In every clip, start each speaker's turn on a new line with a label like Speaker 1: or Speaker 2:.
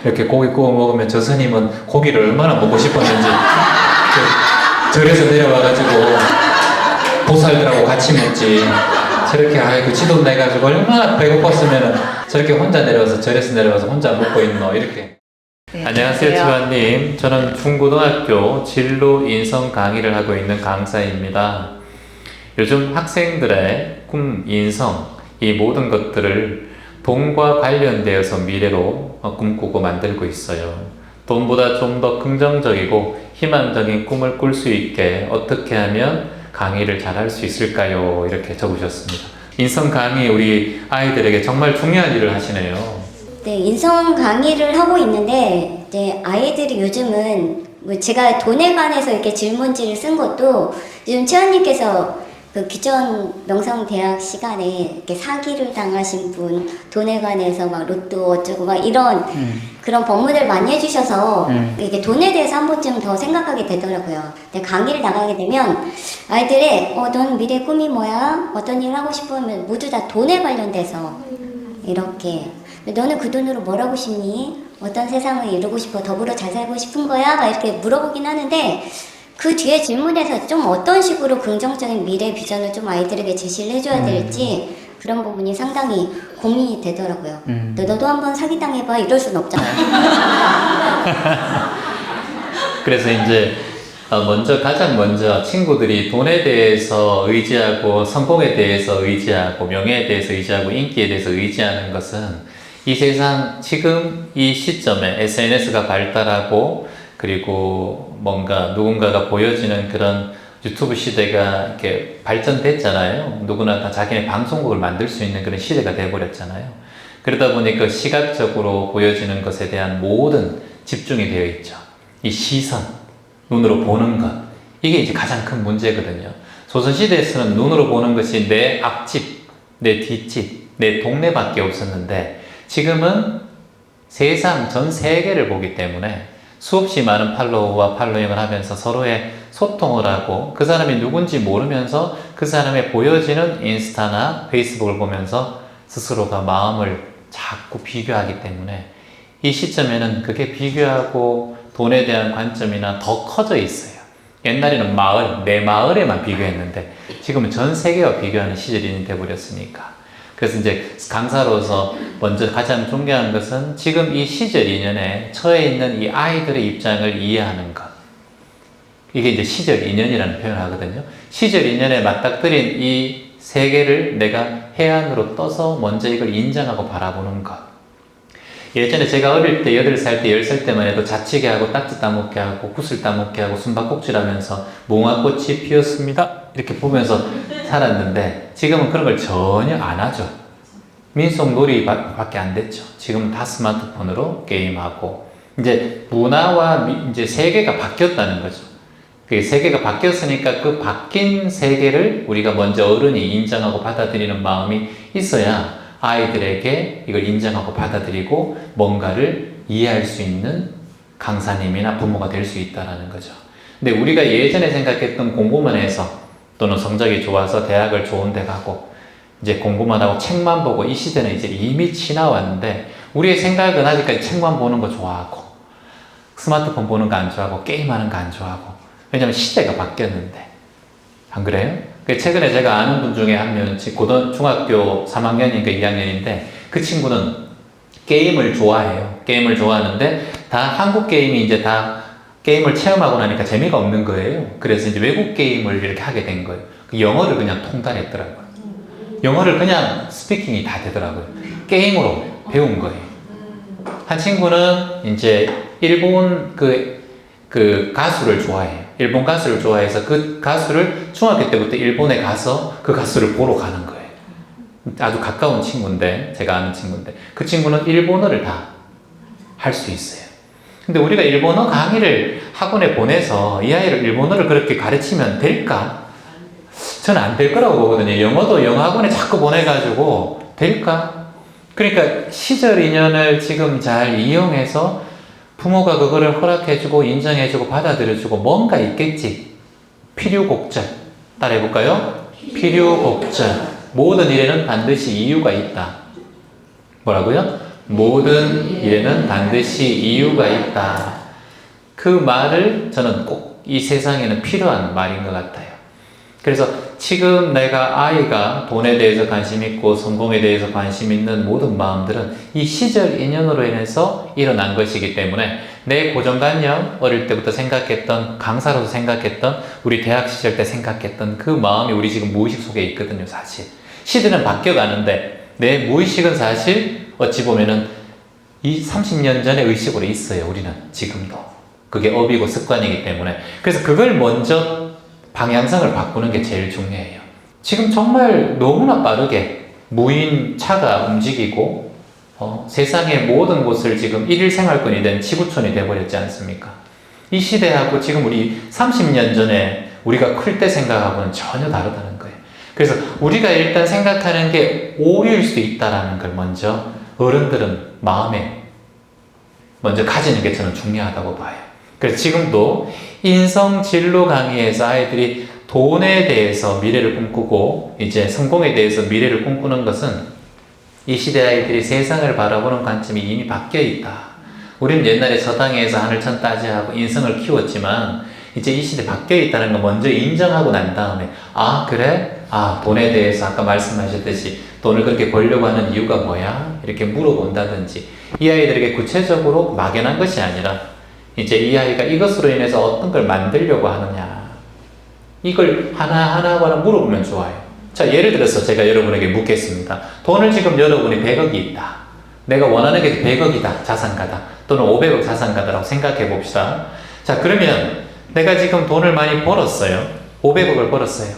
Speaker 1: 이렇게 고기 구워 먹으면 저 스님은 고기를 얼마나 먹고 싶었는지 절에서 내려와가지고 보살들하고 같이 먹지. 저렇게 아이고 지도 내가지고 얼마나 배고팠으면 저렇게 혼자 내려와서 절에서 내려와서 혼자 먹고 있노 이렇게.
Speaker 2: 네,
Speaker 1: 안녕하세요, 주관님. 저는 중고등학교 진로 인성 강의를 하고 있는 강사입니다. 요즘 학생들의 꿈, 인성, 이 모든 것들을 돈과 관련되어서 미래로 꿈꾸고 만들고 있어요. 돈보다 좀 더 긍정적이고 희망적인 꿈을 꿀 수 있게 어떻게 하면 강의를 잘 할 수 있을까요? 이렇게 적으셨습니다. 인성 강의 우리 아이들에게 정말 중요한 일을 하시네요.
Speaker 2: 네, 인성 강의를 하고 있는데 이제 아이들이 요즘은 뭐 제가 돈에 관해서 이렇게 질문지를 쓴 것도 요즘 최원님께서 그 기존 명성대학 시간에 이렇게 사기를 당하신 분, 돈에 관해서 막 로또 어쩌고 막 이런 그런 법문을 많이 해주셔서 이게 돈에 대해서 한 번쯤 더 생각하게 되더라고요. 근데 강의를 나가게 되면 아이들의 넌 미래 꿈이 뭐야? 어떤 일을 하고 싶으면 모두 다 돈에 관련돼서 이렇게 너는 그 돈으로 뭘 하고 싶니? 어떤 세상을 이루고 싶어? 더불어 잘 살고 싶은 거야? 막 이렇게 물어보긴 하는데 그 뒤에 질문에서 좀 어떤 식으로 긍정적인 미래 비전을 좀 아이들에게 제시를 해줘야 될지 그런 부분이 상당히 고민이 되더라고요. 너도 한번 사기당해봐 이럴 순 없잖아요.
Speaker 1: 그래서 이제 가장 먼저 친구들이 돈에 대해서 의지하고 성공에 대해서 의지하고 명예에 대해서 의지하고 인기에 대해서 의지하는 것은 이 세상 지금 이 시점에 SNS가 발달하고 그리고 뭔가 누군가가 보여지는 그런 유튜브 시대가 이렇게 발전됐잖아요. 누구나 다 자기네 방송국을 만들 수 있는 그런 시대가 돼버렸잖아요. 그러다 보니까 시각적으로 보여지는 것에 대한 모든 집중이 되어 있죠. 이 시선, 눈으로 보는 것. 이게 이제 가장 큰 문제거든요. 조선시대에서는 눈으로 보는 것이 내 앞집, 내 뒷집, 내 동네밖에 없었는데 지금은 세상 전 세계를 보기 때문에 수없이 많은 팔로워와 팔로잉을 하면서 서로의 소통을 하고 그 사람이 누군지 모르면서 그 사람의 보여지는 인스타나 페이스북을 보면서 스스로가 마음을 자꾸 비교하기 때문에 이 시점에는 그게 비교하고 돈에 대한 관점이나 더 커져 있어요. 옛날에는 내 마을에만 비교했는데 지금은 전 세계와 비교하는 시절이 되어버렸으니까. 그래서 이제 강사로서 먼저 가장 중요한 것은 지금 이 시절 인연에 처해 있는 이 아이들의 입장을 이해하는 것. 이게 이제 시절 인연이라는 표현을 하거든요. 시절 인연에 맞닥뜨린 이 세계를 내가 해안으로 떠서 먼저 이걸 인정하고 바라보는 것. 예전에 제가 어릴 때 8살 때 10살 때만 해도 자치게 하고 딱지 따먹게 하고 구슬 따먹게 하고 숨바꼭질 하면서 무궁화꽃이 피었습니다 이렇게 보면서 살았는데 지금은 그런 걸 전혀 안 하죠. 민속놀이 밖에 안 됐죠. 지금은 다 스마트폰으로 게임하고 이제 문화와 이제 세계가 바뀌었다는 거죠. 그 세계가 바뀌었으니까 그 바뀐 세계를 우리가 먼저 어른이 인정하고 받아들이는 마음이 있어야 아이들에게 이걸 인정하고 받아들이고 뭔가를 이해할 수 있는 강사님이나 부모가 될 수 있다는 거죠. 근데 우리가 예전에 생각했던 공부만 해서 또는 성적이 좋아서 대학을 좋은 데 가고 이제 공부만 하고 책만 보고 이 시대는 이제 이미 지나왔는데 우리의 생각은 아직까지 책만 보는 거 좋아하고 스마트폰 보는 거 안 좋아하고 게임하는 거 안 좋아하고 왜냐면 시대가 바뀌었는데 안 그래요? 최근에 제가 아는 분 중에 한 명, 중학교 3학년인가 2학년인데 그 친구는 게임을 좋아해요. 게임을 좋아하는데 다 한국 게임이 이제 다 게임을 체험하고 나니까 재미가 없는 거예요. 그래서 이제 외국 게임을 이렇게 하게 된 거예요. 영어를 그냥 통달했더라고요. 영어를 그냥 스피킹이 다 되더라고요. 게임으로 배운 거예요. 한 친구는 이제 일본 그 가수를 좋아해요. 일본 가수를 좋아해서 그 가수를 중학교 때부터 일본에 가서 그 가수를 보러 가는 거예요. 아주 가까운 친구인데, 제가 아는 친구인데, 그 친구는 일본어를 다 할 수 있어요. 근데 우리가 일본어 강의를 학원에 보내서 이 아이를 일본어를 그렇게 가르치면 될까? 저는 안 될 거라고 보거든요. 영어도 영어 학원에 자꾸 보내가지고 될까? 그러니까 시절 인연을 지금 잘 이용해서 부모가 그거를 허락해주고 인정해주고 받아들여주고 뭔가 있겠지. 필요곡절 따라해볼까요? 필요곡절. 모든 일에는 반드시 이유가 있다. 뭐라고요? 모든 일에는 반드시 이유가 있다. 그 말을 저는 꼭 이 세상에는 필요한 말인 것 같아요. 그래서 지금 내가 아이가 돈에 대해서 관심 있고 성공에 대해서 관심 있는 모든 마음들은 이 시절 인연으로 인해서 일어난 것이기 때문에 내 고정관념, 어릴 때부터 생각했던, 강사로서 생각했던, 우리 대학 시절 때 생각했던 그 마음이 우리 지금 무의식 속에 있거든요, 사실. 시대는 바뀌어가는데 내 무의식은 사실 어찌 보면은 이 30년 전의 의식으로 있어요, 우리는 지금도. 그게 업이고 습관이기 때문에. 그래서 그걸 먼저 방향성을 바꾸는 게 제일 중요해요. 지금 정말 너무나 빠르게 무인 차가 움직이고 세상의 모든 곳을 지금 일일 생활권이 된 지구촌이 돼버렸지 않습니까? 이 시대하고 지금 우리 30년 전에 우리가 클 때 생각하고는 전혀 다르다는 거예요. 그래서 우리가 일단 생각하는 게 오류일 수 있다는 걸 먼저 어른들은 마음에 먼저 가지는 게 저는 중요하다고 봐요. 그래서 지금도 인성 진로 강의에서 아이들이 돈에 대해서 미래를 꿈꾸고 이제 성공에 대해서 미래를 꿈꾸는 것은 이 시대 아이들이 세상을 바라보는 관점이 이미 바뀌어 있다. 우리는 옛날에 서당에서 하늘천 따지하고 인성을 키웠지만 이제 이 시대 바뀌어 있다는 거 먼저 인정하고 난 다음에 아 그래? 아 돈에 대해서 아까 말씀하셨듯이 돈을 그렇게 벌려고 하는 이유가 뭐야? 이렇게 물어본다든지 이 아이들에게 구체적으로 막연한 것이 아니라 이제 이 아이가 이것으로 인해서 어떤 걸 만들려고 하느냐 이걸 하나하나 물어보면 좋아요. 자 예를 들어서 제가 여러분에게 묻겠습니다. 돈을 지금 여러분이 100억이 있다. 내가 원하는 게 100억이다 자산가다 또는 500억 자산가다라고 생각해 봅시다. 자 그러면 내가 지금 돈을 많이 벌었어요. 500억을 벌었어요.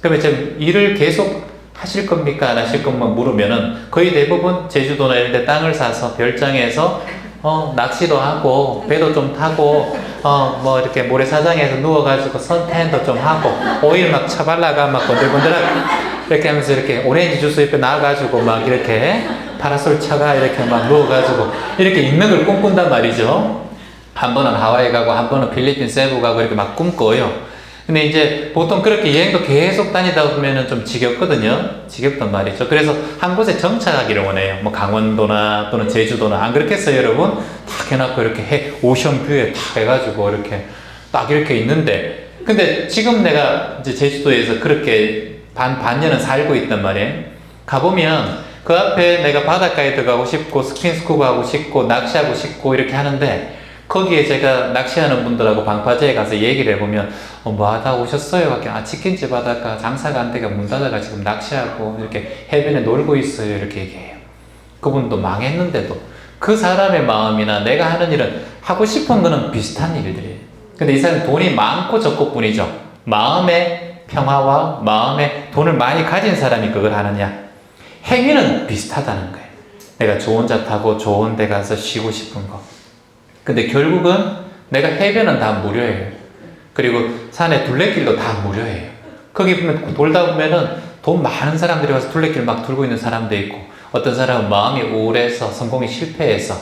Speaker 1: 그러면 지금 일을 계속 하실 겁니까? 안 하실 것만 물으면은 거의 대부분 제주도나 이런 데 땅을 사서 별장에서 낚시도 하고 배도 좀 타고 뭐 이렇게 모래사장에서 누워가지고 선탠도 좀 하고 오일 막 쳐발라가 막 건들건들하게 이렇게 하면서 이렇게 오렌지 주스 옆에 놔가지고 막 이렇게 파라솔 쳐가 이렇게 막 누워가지고 이렇게 있는 걸 꿈꾼단 말이죠. 한 번은 하와이 가고 한 번은 필리핀 세부 가고 이렇게 막 꿈꿔요. 근데 이제 보통 그렇게 여행도 계속 다니다 보면은 좀 지겹거든요. 지겹단 말이죠. 그래서 한 곳에 정착하기를 원해요. 뭐 강원도나 또는 제주도나 안 그렇겠어요, 여러분? 딱 해놓고 이렇게 오션뷰에 딱 해가지고 이렇게 딱 이렇게 있는데 근데 지금 내가 이제 제주도에서 그렇게 반년은 살고 있단 말이에요. 가보면 그 앞에 내가 바닷가에 들어가고 싶고 스킨스쿠버 하고 싶고 낚시하고 싶고 이렇게 하는데 거기에 제가 낚시하는 분들하고 방파제에 가서 얘기를 해보면 뭐 하다 오셨어요? 아 치킨집 하다가 장사가 안 되게 문 닫아가 지금 낚시하고 이렇게 해변에 놀고 있어요 이렇게 얘기해요. 그분도 망했는데도 그 사람의 마음이나 내가 하는 일은 하고 싶은 거는 비슷한 일들이에요. 근데 이 사람은 돈이 많고 적고 뿐이죠. 마음의 평화와 마음의 돈을 많이 가진 사람이 그걸 하느냐 행위는 비슷하다는 거예요. 내가 좋은 차 타고 좋은 데 가서 쉬고 싶은 거 근데 결국은 내가 해변은 다 무료예요. 그리고 산에 둘레길도 다 무료예요. 거기 보면 돌다 보면은 돈 많은 사람들이 와서 둘레길 막 돌고 있는 사람도 있고 어떤 사람은 마음이 우울해서 성공이 실패해서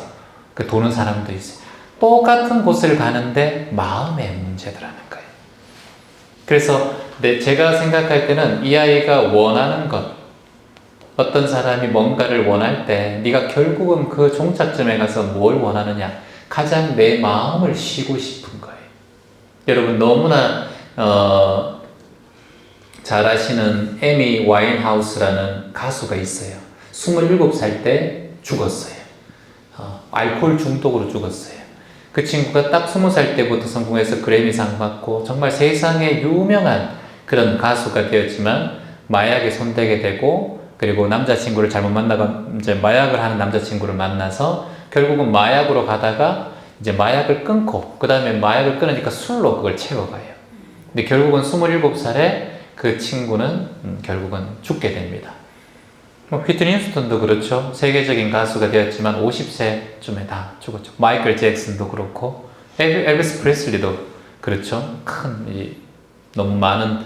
Speaker 1: 그 도는 사람도 있어요. 똑같은 곳을 가는데 마음의 문제더라는 거예요. 그래서 제가 생각할 때는 이 아이가 원하는 것 어떤 사람이 뭔가를 원할 때 네가 결국은 그 종착점에 가서 뭘 원하느냐 가장 내 마음을 쉬고 싶은 거예요. 여러분 너무나 잘 아시는 에미 와인하우스라는 가수가 있어요. 27살 때 죽었어요. 알코올 중독으로 죽었어요. 그 친구가 딱 20살 때부터 성공해서 그래미상 받고 정말 세상에 유명한 그런 가수가 되었지만 마약에 손대게 되고 그리고 남자친구를 잘못 만나고 이제 마약을 하는 남자친구를 만나서 결국은 마약으로 가다가 이제 마약을 끊고 그 다음에 마약을 끊으니까 술로 그걸 채워가요. 근데 결국은 27살에 그 친구는 결국은 죽게 됩니다. 뭐 휘트니 휴스턴도 그렇죠. 세계적인 가수가 되었지만 50세쯤에 다 죽었죠. 마이클 잭슨도 그렇고 엘비스 프레슬리도 그렇죠. 너무 많은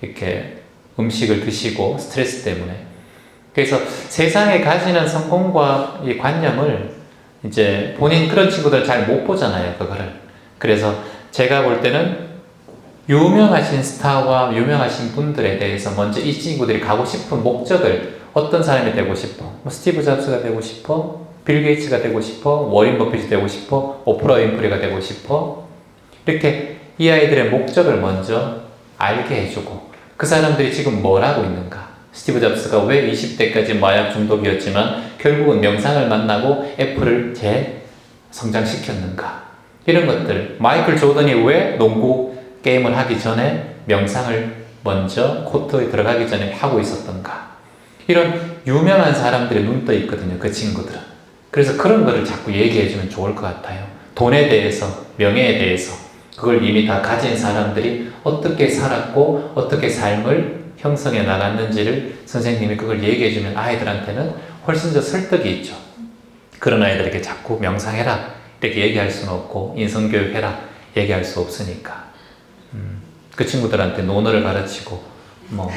Speaker 1: 이렇게 음식을 드시고 스트레스 때문에 그래서 세상에 가지는 성공과 이 관념을 이제 본인 그런 친구들 잘 못 보잖아요, 그거를. 그래서 제가 볼 때는 유명하신 스타와 유명하신 분들에 대해서 먼저 이 친구들이 가고 싶은 목적을 어떤 사람이 되고 싶어? 뭐 스티브 잡스가 되고 싶어? 빌 게이츠가 되고 싶어? 워린 버핏이 되고 싶어? 오프라 윈프리가 되고 싶어? 이렇게 이 아이들의 목적을 먼저 알게 해주고 그 사람들이 지금 뭘 하고 있는가? 스티브 잡스가 왜 20대까지 마약 중독이었지만 결국은 명상을 만나고 애플을 재성장시켰는가? 이런 것들. 마이클 조던이 왜 농구 게임을 하기 전에 명상을 먼저 코트에 들어가기 전에 하고 있었던가? 이런 유명한 사람들이 눈 떠 있거든요. 그 친구들은. 그래서 그런 거를 자꾸 얘기해주면 좋을 것 같아요. 돈에 대해서, 명예에 대해서 그걸 이미 다 가진 사람들이 어떻게 살았고 어떻게 삶을 형성해 나갔는지를 선생님이 그걸 얘기해주면 아이들한테는 훨씬 더 설득이 있죠. 그런 아이들에게 자꾸 명상해라 이렇게 얘기할 수는 없고 인성교육해라 얘기할 수 없으니까 그 친구들한테 논어를 가르치고 뭐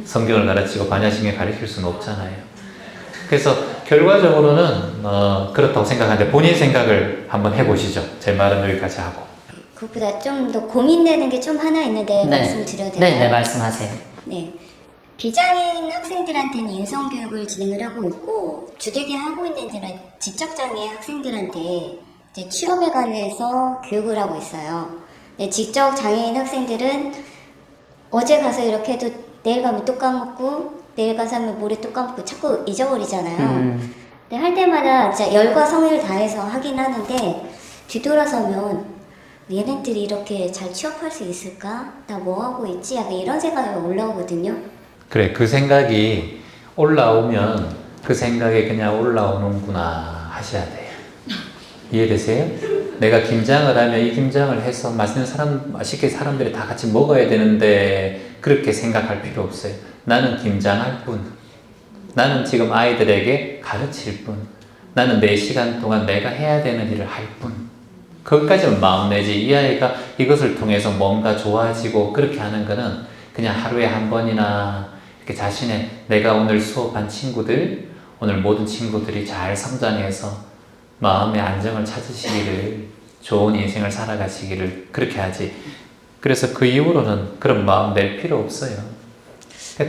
Speaker 1: 성경을 가르치고 반야신경 가르칠 수는 없잖아요. 그래서 결과적으로는 그렇다고 생각하는데 본인 생각을 한번 해보시죠. 제 말은 여기까지 하고.
Speaker 2: 그것보다 좀 더 고민되는 게 좀 하나 있는데
Speaker 3: 네.
Speaker 2: 말씀드려도 될까요?
Speaker 3: 네, 말씀하세요.
Speaker 2: 네. 비장애인 학생들한테는 인성교육을 진행을 하고 있고 주되게 하고 있는 데는 지적장애 학생들한테 이제 취업에 관해서 교육을 하고 있어요. 네, 지적장애인 학생들은 어제 가서 이렇게 해도 내일 가면 또 까먹고 내일 가서 하면 모레 또 까먹고 자꾸 잊어버리잖아요. 근데 할 때마다 진짜 열과 성의를 다해서 하긴 하는데 뒤돌아서면 얘네들이 이렇게 잘 취업할 수 있을까? 나 뭐 하고 있지? 약간 이런 생각이 올라오거든요.
Speaker 1: 그래, 그 생각이 올라오면 그 생각에 그냥 올라오는구나 하셔야 돼요. 이해되세요? 내가 김장을 하면 이 김장을 해서 맛있게 사람들이 다 같이 먹어야 되는데 그렇게 생각할 필요 없어요. 나는 김장할 뿐. 나는 지금 아이들에게 가르칠 뿐. 나는 4시간 동안 내가 해야 되는 일을 할 뿐. 거기까지는 마음 내지. 이 아이가 이것을 통해서 뭔가 좋아지고 그렇게 하는 거는 그냥 하루에 한 번이나 이렇게 자신의 내가 오늘 수업한 친구들, 오늘 모든 친구들이 잘 성장해서 마음의 안정을 찾으시기를, 좋은 인생을 살아가시기를 그렇게 하지. 그래서 그 이후로는 그런 마음 낼 필요 없어요.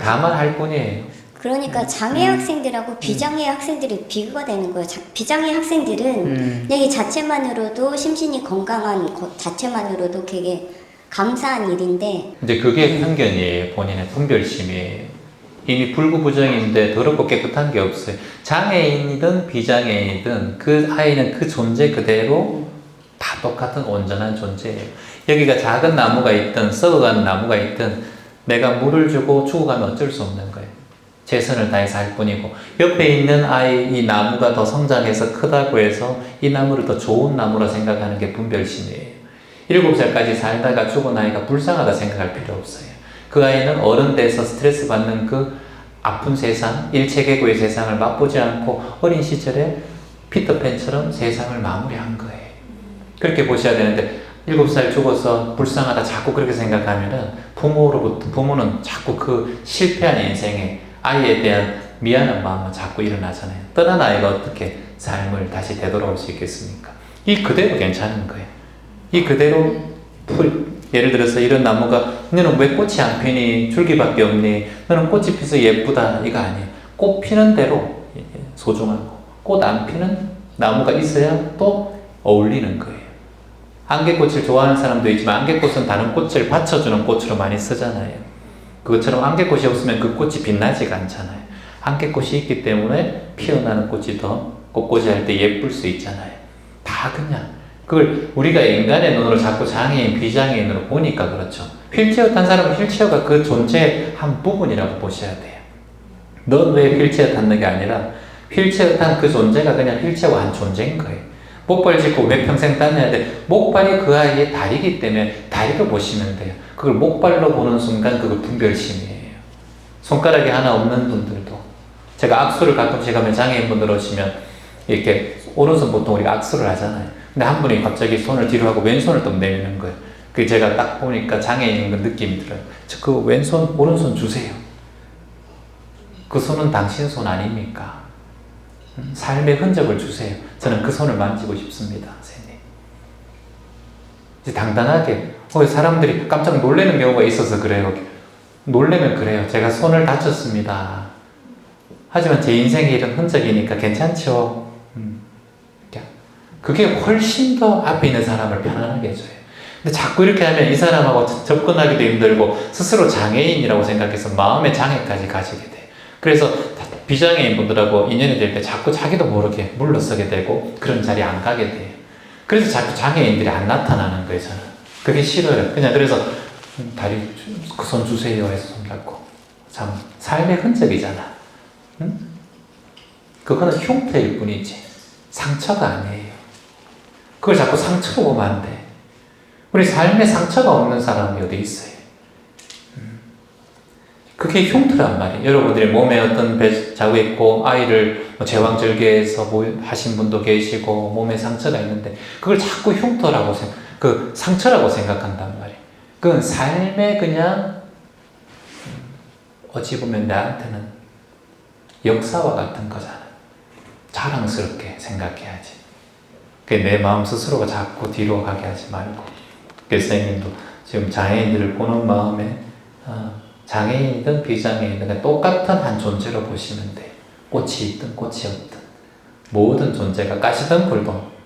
Speaker 1: 다만 할 뿐이에요.
Speaker 2: 그러니까 장애 학생들하고 비장애 학생들이 비교가 되는 거예요. 비장애 학생들은 그냥 이 자체만으로도 심신이 건강한 것 자체만으로도 되게 감사한 일인데
Speaker 1: 이제 그게 편견이에요. 본인의 분별심이에요. 이미 불구부정인데 더럽고 깨끗한 게 없어요. 장애인이든 비장애인이든 그 아이는 그 존재 그대로 다 똑같은 온전한 존재예요. 여기가 작은 나무가 있든 썩어가는 나무가 있든 내가 물을 주고 죽어가면 어쩔 수 없는 거예요. 최선을 다해서 할 뿐이고 옆에 있는 아이 이 나무가 더 성장해서 크다고 해서 이 나무를 더 좋은 나무라 생각하는 게 분별심이에요. 7살까지 살다가 죽은 아이가 불쌍하다 생각할 필요 없어요. 그 아이는 어른 돼서 스트레스 받는 그 아픈 세상, 일체계고의 세상을 맛보지 않고 어린 시절에 피터팬처럼 세상을 마무리한 거예요. 그렇게 보셔야 되는데 7살 죽어서 불쌍하다 자꾸 그렇게 생각하면은 부모는 자꾸 그 실패한 인생에 아이에 대한 미안한 마음은 자꾸 일어나잖아요. 떠난 아이가 어떻게 삶을 다시 되돌아올 수 있겠습니까? 이 그대로 괜찮은 거예요. 이 그대로 예를 들어서 이런 나무가 너는 왜 꽃이 안 피니? 줄기밖에 없니? 너는 꽃이 피서 예쁘다. 이거 아니에요. 꽃 피는 대로 소중하고 꽃 안 피는 나무가 있어야 또 어울리는 거예요. 안개꽃을 좋아하는 사람도 있지만 안개꽃은 다른 꽃을 받쳐주는 꽃으로 많이 쓰잖아요. 그것처럼 안개꽃이 없으면 그 꽃이 빛나지가 않잖아요. 안개꽃이 있기 때문에 피어나는 꽃이 더 꽃꽂이 할 때 예쁠 수 있잖아요. 다 그냥 그걸 우리가 인간의 눈으로 자꾸 장애인, 비장애인으로 보니까 그렇죠. 휠체어 탄 사람은 휠체어가 그 존재의 한 부분이라고 보셔야 돼요. 넌 왜 휠체어 탔는 게 아니라 휠체어 탄 그 존재가 그냥 휠체어가 한 존재인 거예요. 목발 짚고 왜 평생 다녀야 돼? 목발이 그 아이의 다리이기 때문에 다리로 보시면 돼요. 그걸 목발로 보는 순간 그걸 분별심이에요. 손가락이 하나 없는 분들도 제가 악수를 가끔씩 하면 장애인분들 오시면 이렇게 오른손 보통 우리가 악수를 하잖아요. 근데 한 분이 갑자기 손을 뒤로 하고 왼손을 또 내미는 거예요. 그 제가 딱 보니까 장애인인 그 느낌이 들어요. 그 왼손, 오른손 주세요. 그 손은 당신 손 아닙니까? 삶의 흔적을 주세요. 저는 그 손을 만지고 싶습니다, 선생님. 이제 당당하게 사람들이 깜짝 놀라는 경우가 있어서 그래요. 놀라면 그래요. 제가 손을 다쳤습니다. 하지만 제 인생에 이런 흔적이니까 괜찮죠. 그게 훨씬 더 앞에 있는 사람을 편안하게 해줘요. 근데 자꾸 이렇게 하면 이 사람하고 접근하기도 힘들고 스스로 장애인이라고 생각해서 마음의 장애까지 가지게 돼요. 그래서 비장애인 분들하고 인연이 될 때 자꾸 자기도 모르게 물러서게 되고 그런 자리에 안 가게 돼요. 그래서 자꾸 장애인들이 안 나타나는 거예요, 저는. 그게 싫어요. 그냥 그래서 다리 그 손 주세요 해서 손 잡고. 참 삶의 흔적이잖아. 응? 그거는 흉터일 뿐이지 상처가 아니에요. 그걸 자꾸 상처로 보면 안 돼. 우리 삶에 상처가 없는 사람이 어디 있어요? 그게 흉터란 말이에요. 여러분들이 몸에 어떤 자국 있고 아이를 제왕절개해서 하신 분도 계시고 몸에 상처가 있는데 그걸 자꾸 흉터라고 그 상처라고 생각한단 말이에요. 그건 삶의 그냥 어찌 보면 나한테는 역사와 같은 거잖아. 자랑스럽게 생각해야지. 내 마음 스스로가 자꾸 뒤로 가게 하지 말고. 그래서 선생님도 지금 장애인들을 보는 마음에 장애인이든 비장애인이든 똑같은 한 존재로 보시면 돼요. 꽃이 있든 꽃이 없든 모든 존재가 가시덩굴도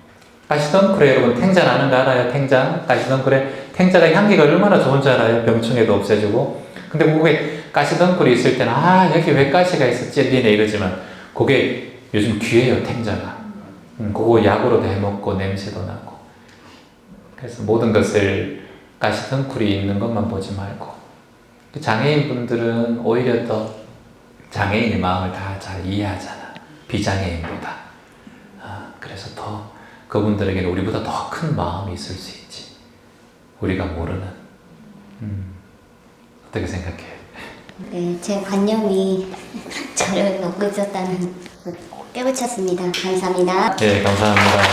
Speaker 1: 가시덩굴에 여러분 탱자 나는 거 알아요? 탱자 가시덩굴에 탱자가 향기가 얼마나 좋은 줄 알아요? 병충해도 없애주고. 근데 그게 가시덩굴이 있을 때는 여기 왜 가시가 있어 찔리네 이러지만 그게 요즘 귀해요 탱자가. 그거 약으로도 해먹고 냄새도 나고. 그래서 모든 것을 가시덩굴이 있는 것만 보지 말고 장애인분들은 오히려 더 장애인의 마음을 다 잘 이해하잖아. 비장애인보다. 그래서 더 그분들에게는 우리보다 더 큰 마음이 있을 수 있지. 우리가 모르는. 어떻게 생각해요?
Speaker 2: 네, 제 관념이 저를 먹고 있었다는 걸 깨우쳤습니다. 감사합니다.
Speaker 1: 네, 감사합니다.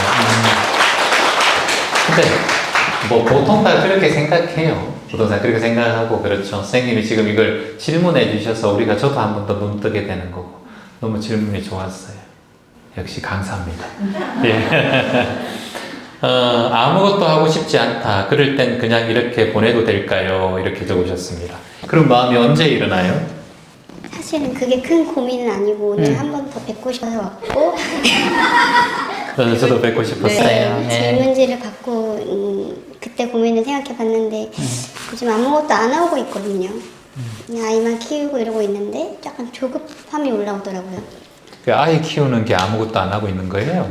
Speaker 1: 근데 뭐 보통 다 그렇게 생각해요. 보통 다 그렇게 생각하고 그렇죠. 선생님이 지금 이걸 질문해 주셔서 우리가 저도 한 번 더 눈 뜨게 되는 거고 너무 질문이 좋았어요. 역시 강사입니다. 예. 아무것도 하고 싶지 않다. 그럴 땐 그냥 이렇게 보내도 될까요? 이렇게 적으셨습니다. 그런 마음이 언제 일어나요?
Speaker 3: 사실은 그게 큰 고민은 아니고 오늘 한 번 더 뵙고 싶어서 왔고
Speaker 1: 저도 뵙고 싶었어요.
Speaker 3: 네, 질문지를 받고 그때 고민을 생각해 봤는데 요즘 아무것도 안 하고 있거든요. 그냥 아이만 키우고 이러고 있는데 약간 조급함이 올라오더라고요.
Speaker 1: 그 아이 키우는 게 아무것도 안 하고 있는 거예요?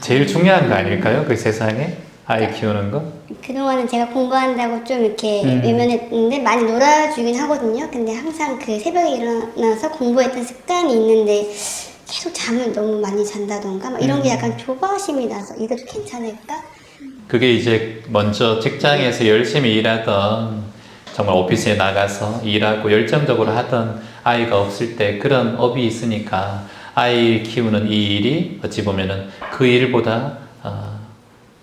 Speaker 1: 제일 중요한 거 아닐까요? 그 세상에? 아이 키우는 거?
Speaker 3: 그동안은 제가 공부한다고 좀 이렇게 외면했는데 많이 놀아주긴 하거든요. 근데 항상 그 새벽에 일어나서 공부했던 습관이 있는데 계속 잠을 너무 많이 잔다던가 막 이런 게 약간 조바심이 나서 이것도 괜찮을까?
Speaker 1: 그게 이제 먼저 직장에서 열심히 일하던 정말 오피스에 나가서 일하고 열정적으로 하던 아이가 없을 때 그런 업이 있으니까 아이 키우는 이 일이 어찌 보면은 그 일보다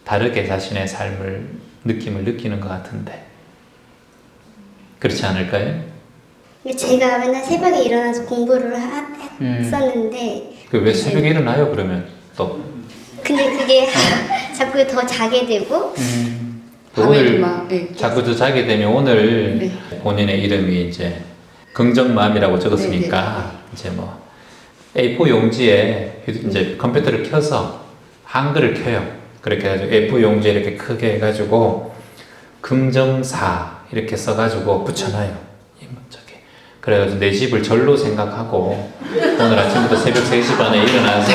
Speaker 1: 다르게 자신의 삶을 느낌을 느끼는 것 같은데 그렇지 않을까요?
Speaker 3: 제가 맨날 새벽에 일어나서 공부를 했었는데
Speaker 1: 그 왜 새벽에 일어나요 그러면 또?
Speaker 3: 근데 그게 자꾸 더 자게 되고
Speaker 1: 오늘
Speaker 4: 네.
Speaker 1: 자꾸 더 자게 되면 오늘
Speaker 4: 네.
Speaker 1: 본인의 이름이 이제 긍정맘이라고 적었으니까 이제 뭐 A4 용지에 이제 컴퓨터를 켜서 한글을 켜요. 그렇게 해가지고 A4 용지에 이렇게 크게 해가지고 긍정사 이렇게 써가지고 붙여놔요. 저기. 그래가지고 내 집을 절로 생각하고 오늘 아침부터 새벽 3시 반에 일어나서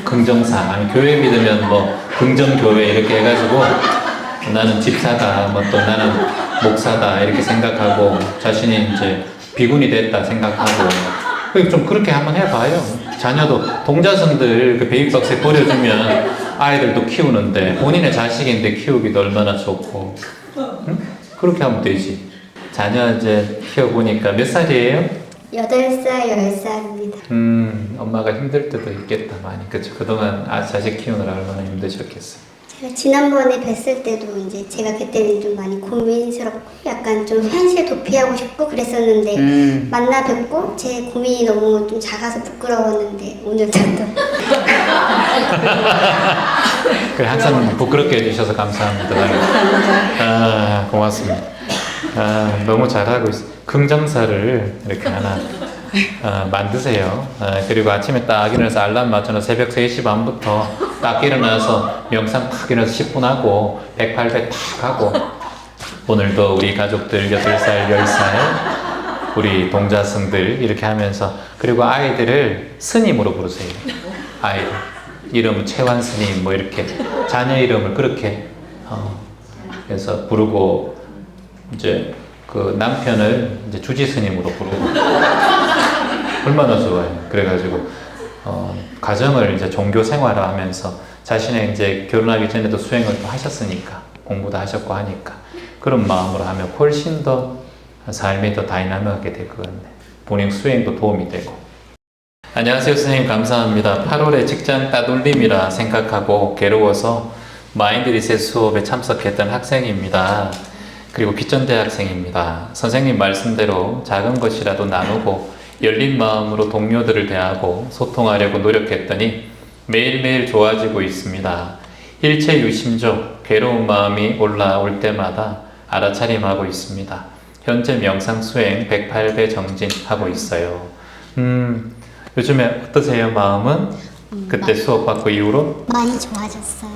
Speaker 1: 긍정사 아니 교회 믿으면 뭐 긍정교회 이렇게 해가지고 나는 집사다 뭐 또 나는 목사다 이렇게 생각하고 자신이 이제 비군이 됐다 생각하고 좀 그렇게 한번 해봐요. 자녀도 동자성들 그 베이비박스에 버려주면 아이들도 키우는데 본인의 자식인데 키우기도 얼마나 좋고 응? 그렇게 하면 되지. 자녀 이제 키워보니까 몇 살이에요?
Speaker 3: 8살, 10살입니다.
Speaker 1: 엄마가 힘들 때도 있겠다 많이. 그쵸? 그동안 자식 키우느라 얼마나 힘드셨겠어요.
Speaker 3: 제가 지난번에 뵀을 때도 이제 제가 그때는 좀 많이 고민스럽고 약간 좀 현실 도피하고 싶고 그랬었는데 만나 뵙고 제 고민이 너무 좀 작아서 부끄러웠는데 오늘 또
Speaker 1: 그래, 항상 부끄럽게 해주셔서 감사합니다. 고맙습니다. 너무 잘하고 있어요. 긍정사를 이렇게 하나 만드세요. 그리고 아침에 딱 일어나서 알람 맞춰서 새벽 3시 반부터 딱 일어나서 명상 탁 일어나서 10분 하고 108배 탁 하고 오늘도 우리 가족들 8살, 10살 우리 동자승들 이렇게 하면서 그리고 아이들을 스님으로 부르세요. 아이들 이름은 채완 스님 뭐 이렇게 자녀 이름을 그렇게 그래서 부르고 이제 그 남편을 이제 주지 스님으로 부르고 얼마나 좋아요. 그래가지고 가정을 이제 종교 생활을 하면서 자신의 이제 결혼하기 전에도 수행을 또 하셨으니까 공부도 하셨고 하니까 그런 마음으로 하면 훨씬 더 삶이 더 다이나믹하게 될 것 같네. 본인 수행도 도움이 되고. 안녕하세요 선생님, 감사합니다. 8월에 직장 따돌림이라 생각하고 괴로워서 마인드 리셋 수업에 참석했던 학생입니다. 그리고 귀천대학생입니다. 선생님 말씀대로 작은 것이라도 나누고 열린 마음으로 동료들을 대하고 소통하려고 노력했더니 매일매일 좋아지고 있습니다. 일체유심조, 괴로운 마음이 올라올 때마다 알아차림하고 있습니다. 현재 명상 수행 108배 정진하고 있어요. 요즘에 어떠세요, 마음은? 그때 수업 받고 이후로?
Speaker 3: 많이 좋아졌어요.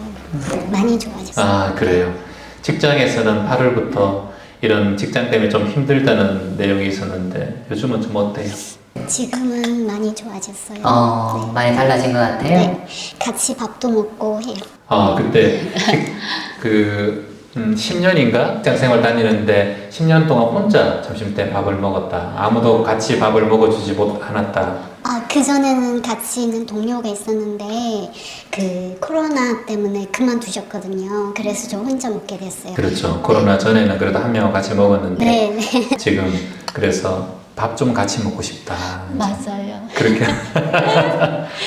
Speaker 3: 많이 좋아졌어요.
Speaker 1: 아, 그래요. 직장에서는 8월부터 이런 직장 때문에 좀 힘들다는 내용이 있었는데 요즘은 좀 어때요?
Speaker 3: 지금은 많이 좋아졌어요.
Speaker 4: 많이 달라진 것 같아요.
Speaker 3: 네, 같이 밥도 먹고 해요.
Speaker 1: 그때 10년인가 직장 생활 다니는데 10년 동안 혼자 점심때 밥을 먹었다. 아무도 같이 밥을 먹어주지 않았다.
Speaker 3: 그전에는 같이 있는 동료가 있었는데 그 코로나 때문에 그만두셨거든요. 그래서 저 혼자 먹게 됐어요.
Speaker 1: 그렇죠. 코로나 전에는 그래도 한 명과 같이 먹었는데
Speaker 3: 네.
Speaker 1: 지금 그래서 밥 좀 같이 먹고 싶다.
Speaker 3: 맞아요.
Speaker 1: 그렇게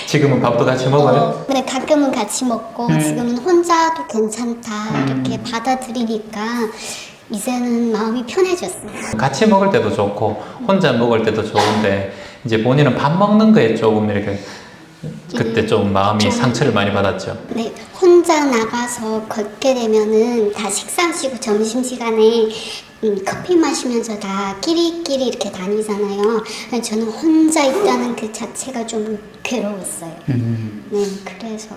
Speaker 1: 지금은 밥도 같이 먹어요?
Speaker 3: 네, 가끔은 같이 먹고 지금은 혼자도 괜찮다 이렇게 받아들이니까 이제는 마음이 편해졌어요.
Speaker 1: 같이 먹을 때도 좋고 혼자 먹을 때도 좋은데 이제 본인은 밥 먹는 거에 조금 이렇게 그때 좀 마음이 상처를 많이 받았죠.
Speaker 3: 네, 혼자 나가서 걷게 되면은 다 식사하시고 점심시간에 커피 마시면서 다 끼리끼리 이렇게 다니잖아요. 저는 혼자 있다는 그 자체가 좀 괴로웠어요. 네, 그래서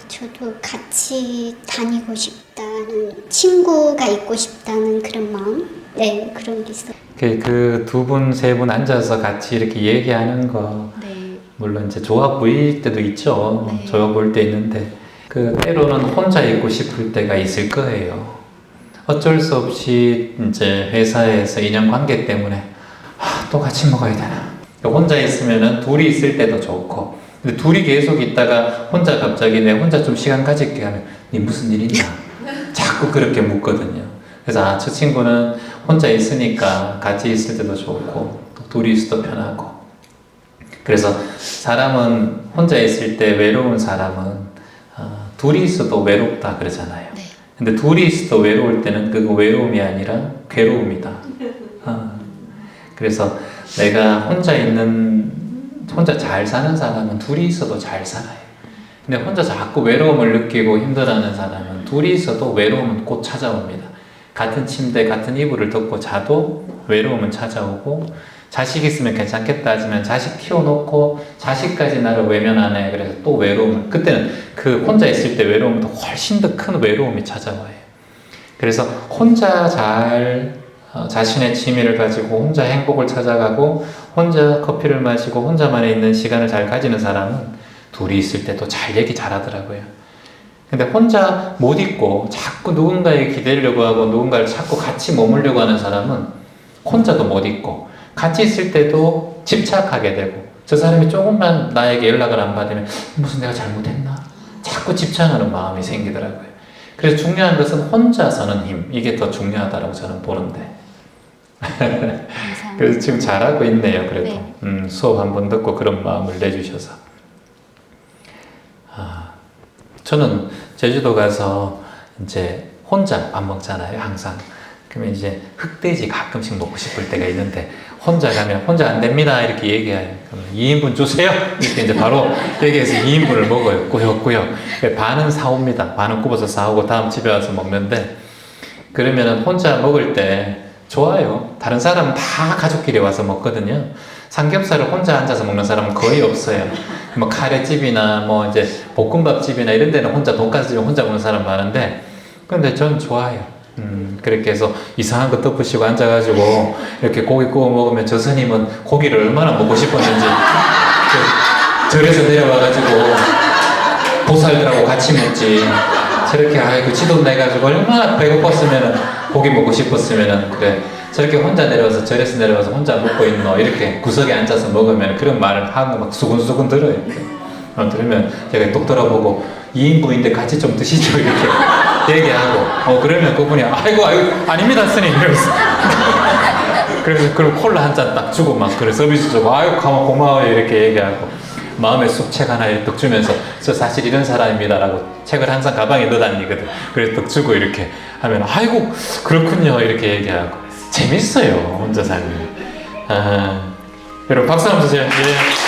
Speaker 3: 저도 같이 다니고 싶다는, 친구가 있고 싶다는 그런 마음? 네, 그런 게 있어요.
Speaker 1: 그 두 분, 세 분 앉아서 같이 이렇게 얘기하는 거
Speaker 2: 네.
Speaker 1: 물론 이제 좋아 보일 때도 있죠.
Speaker 2: 네.
Speaker 1: 좋아 보일 때 있는데 그 때로는 혼자 있고 싶을 때가 있을 거예요. 어쩔 수 없이 이제 회사에서 인연관계 때문에 또 같이 먹어야 되나. 혼자 있으면은 둘이 있을 때도 좋고 근데 둘이 계속 있다가 혼자 갑자기 내 혼자 좀 시간 가질게 하면 니 무슨 일 있나? 자꾸 그렇게 묻거든요. 그래서 저 친구는 혼자 있으니까 같이 있을 때도 좋고 또 둘이 있어도 편하고 그래서 사람은 혼자 있을 때 외로운 사람은 둘이 있어도 외롭다 그러잖아요.
Speaker 2: 네.
Speaker 1: 근데 둘이 있어도 외로울 때는 그거 외로움이 아니라 괴로움이다. 그래서 내가 혼자 잘 사는 사람은 둘이 있어도 잘 살아요. 근데 혼자 자꾸 외로움을 느끼고 힘들어하는 사람은 둘이 있어도 외로움은 곧 찾아옵니다. 같은 침대, 같은 이불을 덮고 자도 외로움은 찾아오고 자식 있으면 괜찮겠다 하지만 자식 키워놓고 자식까지 나를 외면하네. 그래서 또 외로움을 그때는 그 혼자 있을 때 외로움보다 훨씬 더 큰 외로움이 찾아와요. 그래서 혼자 잘 자신의 취미를 가지고 혼자 행복을 찾아가고 혼자 커피를 마시고 혼자만에 있는 시간을 잘 가지는 사람은 둘이 있을 때도 잘 얘기 잘하더라고요. 근데 혼자 못 있고 자꾸 누군가에 기대려고 하고 누군가를 자꾸 같이 머물려고 하는 사람은 혼자도 못 있고 같이 있을 때도 집착하게 되고 저 사람이 조금만 나에게 연락을 안 받으면 무슨 내가 잘못했나? 자꾸 집착하는 마음이 생기더라고요. 그래서 중요한 것은 혼자서는 힘 이게 더 중요하다고 저는 보는데 그래서 지금 잘하고 있네요. 그래도
Speaker 2: 네.
Speaker 1: 수업 한번 듣고 그런 마음을 내주셔서 저는 제주도 가서 이제 혼자 밥 먹잖아요, 항상. 그러면 이제 흑돼지 가끔씩 먹고 싶을 때가 있는데 혼자 가면 혼자 안 됩니다 이렇게 얘기해요. 그러면 2인분 주세요 이렇게 이제 바로 얘기해서 2인분을 먹어요. 꾸역꾸역. 반은 사옵니다. 반은 굽어서 사오고 다음 집에 와서 먹는데 그러면은 혼자 먹을 때 좋아요. 다른 사람은 다 가족끼리 와서 먹거든요. 삼겹살을 혼자 앉아서 먹는 사람은 거의 없어요. 뭐 카레집이나 뭐 이제 볶음밥집이나 이런 데는 혼자 돈가스집 혼자 먹는 사람 많은데, 근데 전 좋아요. 그렇게 해서 이상한 거 덮으시고 앉아가지고 이렇게 고기 구워 먹으면 저 스님은 고기를 얼마나 먹고 싶었는지 절에서 내려와가지고 보살들하고 같이 먹지. 저렇게 아이고 지도 내가지고 얼마나 배고팠으면은 고기 먹고 싶었으면은 그래 저렇게 혼자 내려와서 절에서 내려와서 혼자 먹고 있노 이렇게 구석에 앉아서 먹으면 그런 말을 하고 막 수근수근 들어요. 들으면 제가 똑 돌아보고 2인분인데 같이 좀 드시죠 이렇게 얘기하고 그러면 그분이 아이고 아닙니다 스님 이러면서 그래서 그럼 콜라 한 잔 딱 주고 막 그래 서비스 주고 아이고 고마워요 이렇게 얘기하고 마음에 쑥 책 하나 떡 주면서 저 사실 이런 사람입니다라고 책을 항상 가방에 넣어 다니거든. 그래서 떡 주고 이렇게 하면 아이고 그렇군요 이렇게 얘기하고 재밌어요 혼자 살면. 여러분 박수 한번 주세요. 예.